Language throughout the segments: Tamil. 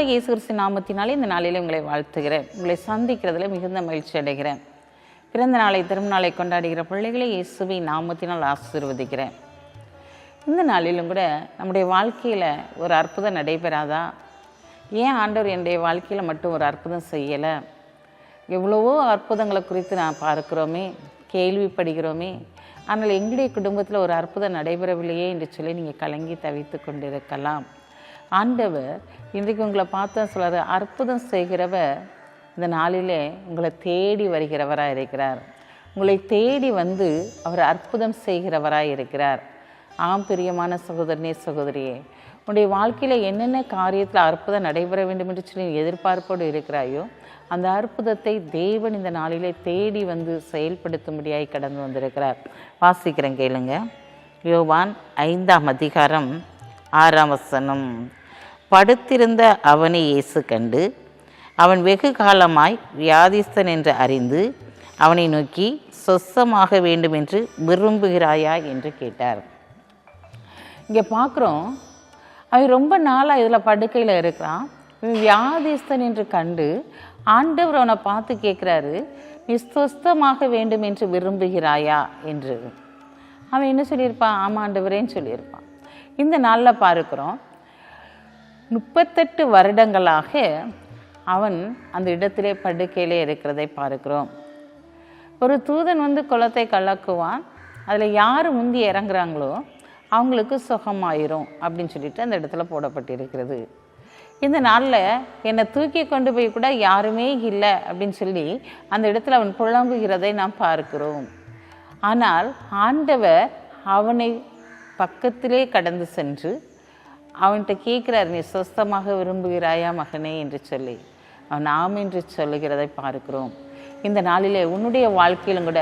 ஆண்டவராக இயேசு கிறிஸ்து நாமத்தினாலே இந்த நாளில் உங்களை வாழ்த்துகிறேன். உங்களை சந்திக்கிறதுல மிகுந்த மகிழ்ச்சி அடைகிறேன். பிறந்த நாளை திருநாளை கொண்டாடுகிற பிள்ளைகளை இயேசுவின் நாமத்தினால் ஆசீர்வதிக்கிறேன். இந்த நாளிலும் கூட நம்முடைய வாழ்க்கையில் ஒரு அற்புதம் நடைபெறாதா? ஏன் ஆண்டவர் என்னுடைய வாழ்க்கையில் மட்டும் ஒரு அற்புதம் செய்யலை? எவ்வளவோ அற்புதங்களை குறித்து நான் பார்க்குறோமே, கேள்விப்படுகிறோமே, ஆனால் எங்களுடைய குடும்பத்தில் ஒரு அற்புதம் நடைபெறவில்லையே என்று சொல்லி நீங்கள் கலங்கி தவித்து கொண்டிருக்கலாம். ஆண்டவர் இன்றைக்கு உங்களை பார்த்தா சொல்கிறார், அற்புதம் செய்கிறவர் இந்த நாளிலே உங்களை தேடி வருகிறவராக இருக்கிறார். உங்களை தேடி வந்து அவர் அற்புதம் செய்கிறவராக இருக்கிறார். ஆம் பிரியமான சகோதரனே, சகோதரியே, உன்னுடைய வாழ்க்கையில் என்னென்ன காரியத்தில் அற்புதம் நடைபெற வேண்டும் என்று சொல்லி எதிர்பார்ப்போடு இருக்கிறாயோ, அந்த அற்புதத்தை தேவன் இந்த நாளிலே தேடி வந்து செயல்படுத்தும்படியாய் கடந்து வந்திருக்கிறார். வாசிக்கிறேன், கேளுங்க. யோவான் 5ஆம் அதிகாரம் 6ஆம் வசனம். படுத்திருந்த அவனை இயேசு கண்டு, அவன் வெகு காலமாய் வியாதிஸ்தன் என்று அறிந்து அவனை நோக்கி, சொஸ்தமாக வேண்டும் என்று விரும்புகிறாயா என்று கேட்டார். இங்கே பார்க்குறோம், அவன் ரொம்ப நாளாக இதில் படுக்கையில் இருக்கிறான். வியாதிஸ்தன் என்று கண்டு ஆண்டவர் அவனை பார்த்து கேட்குறாரு, நீ சொஸ்தமாக வேண்டும் என்று விரும்புகிறாயா என்று. அவன் என்ன சொல்லியிருப்பான்? ஆமாம் ஆண்டவரேன்னு சொல்லியிருப்பான். இந்த நாளில் பார்க்குறோம், 38 வருடங்களாக அவன் அந்த இடத்திலே படுக்கையிலே இருக்கிறதை பார்க்கிறோம். ஒரு தூதன் வந்து குளத்தை கலக்குவான், அதில் யார் முந்தி இறங்குறாங்களோ அவங்களுக்கு சுகமாயிரும் அப்படின்னு சொல்லிட்டு அந்த இடத்துல போடப்பட்டிருக்கிறது. இந்த நாளில் என்னை தூக்கி கொண்டு போய் கூட யாருமே இல்லை அப்படின்னு சொல்லி அந்த இடத்துல அவன் புலம்புகிறதை நாம் பார்க்கிறோம். ஆனால் ஆண்டவர் அவனை பக்கத்திலே கடந்து சென்று அவன்கிட்ட கேட்குறார், நீ சொஸ்தமாக விரும்புகிறாயா மகனே என்று சொல்லி அவன் ஆம் என்று சொல்லுகிறதை பார்க்கிறோம். இந்த நாளிலே உன்னுடைய வாழ்க்கையிலும் கூட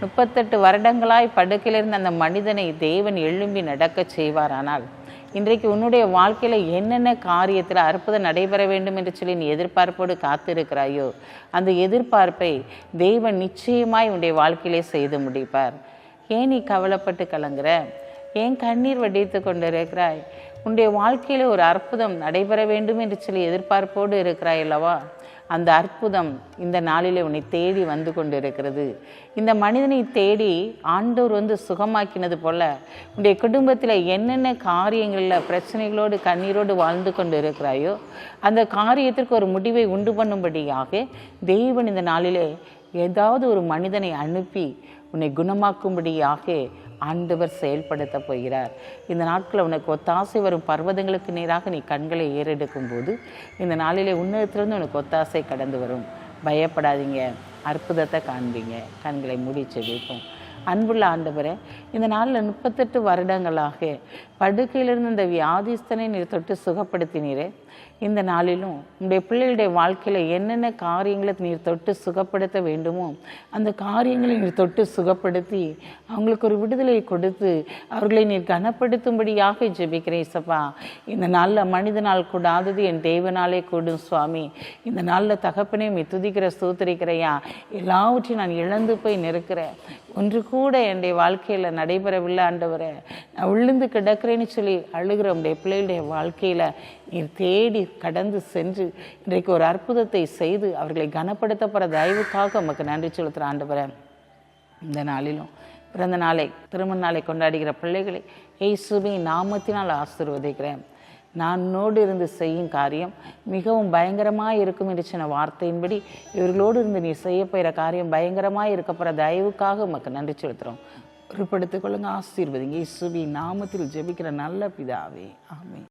38 வருடங்களாய் படுக்கையிலிருந்து அந்த மனிதனை தேவன் எழும்பி நடக்க செய்வாரானால், இன்றைக்கு உன்னுடைய வாழ்க்கையில் என்னென்ன காரியத்தில் அற்புதம் நடைபெற வேண்டும் என்று சொல்லி நீ எதிர்பார்ப்போடு காத்திருக்கிறாயோ, அந்த எதிர்பார்ப்பை தேவன் நிச்சயமாய் உன்னுடைய வாழ்க்கையிலே செய்து முடிப்பார். ஏன் நீ கவலைப்பட்டு கலங்குற? ஏன் கண்ணீர் வடித்து கொண்டிருக்கிறாய்? உன்னுடைய வாழ்க்கையில் ஒரு அற்புதம் நடைபெற வேண்டும் என்று சொல்லி எதிர்பார்ப்போடு இருக்கிறாய் அல்லவா? அந்த அற்புதம் இந்த நாளிலே உன்னை தேடி வந்து கொண்டு இருக்கிறது. இந்த மனிதனை தேடி ஆண்டவர் வந்து சுகமாக்கினது போல உன்னுடைய குடும்பத்தில் என்னென்ன காரியங்களில் பிரச்சனைகளோடு கண்ணீரோடு வாழ்ந்து கொண்டு இருக்கிறாயோ, அந்த காரியத்திற்கு ஒரு முடிவை உண்டு பண்ணும்படியாக தேவன் இந்த நாளிலே ஏதாவது ஒரு மனிதனை அனுப்பி உன்னை குணமாக்கும்படியாக ஆண்டவர் செயல்படுத்த போகிறார். இந்த நாட்களில் உனக்கு ஒத்தாசை வரும் பர்வதங்களுக்கு நேராக நீ கண்களை ஏறெடுக்கும் போது இந்த நாளிலே உன்னதத்திலிருந்து உனக்கு ஒத்தாசை கடந்து வரும். பயப்படாதீங்க, அற்புதத்தை காண்பீங்க. கண்களை மூடி செபிப்போம். அன்புள்ள ஆண்டவரே, இந்த நாளில் 38 வருடங்களாக படுக்கையிலிருந்து இந்த வியாதிஸ்தனை நீர் தொட்டு சுகப்படுத்தினீரே, இந்த நாளிலும் உங்களுடைய பிள்ளைகளுடைய வாழ்க்கையில் என்னென்ன காரியங்களை நீர் தொட்டு சுகப்படுத்த வேண்டுமோ அந்த காரியங்களை நீர் தொட்டு சுகப்படுத்தி அவங்களுக்கு ஒரு விடுதலை கொடுத்து அவர்களை நீர் கனப்படுத்தும்படியாக ஜெபிக்கிறேன் இயேசப்பா. இந்த நாளில் மனிதனால் கூடாதது என் தேவனாலே கூடும் சுவாமி. இந்த நாளில் தகப்பனே மீ துதிக்கிற ஸ்தோத்திரிக்கிறையா. எல்லாவற்றையும் நான் இழந்து போய் நிற்கிறேன், ஒன்று கூட என்னுடைய வாழ்க்கையில் நடைபெறவில்லை ஆண்டவரே, நான் விழுந்து கிடக்கிறேன்னு சொல்லி அழுகிற உடைய பிள்ளைகளுடைய வாழ்க்கையில் நீர் தேடி கடந்து சென்று இன்றைக்கு ஒரு அற்புதத்தை செய்து அவர்களை கனப்படுத்த போகிற தயவுக்காக உமக்கு நன்றி செலுத்துகிற ஆண்டவரே. இந்த நாளிலும் பிறந்த நாளை திருமண நாளை கொண்டாடுகிற பிள்ளைகளை இயேசுவின் நாமத்தினால் ஆசீர்வதிக்கிறேன். நானோடு இருந்து செய்யும் காரியம் மிகவும் பயங்கரமாக இருக்கும் என்று சொன்ன வார்த்தையின்படி இவர்களோடு இருந்து நீ செய்ய போகிற காரியம் பயங்கரமாக இருக்க போகிற தயவுக்காக உமக்கு நன்றி செலுத்துகிறோம். பொறுப்படுத்திக் கொள்ளுங்க, ஆசீர்வதிங்க. இயேசுவின் நாமத்தில் ஜெபிக்கிற நல்ல பிதாவே, ஆமென்.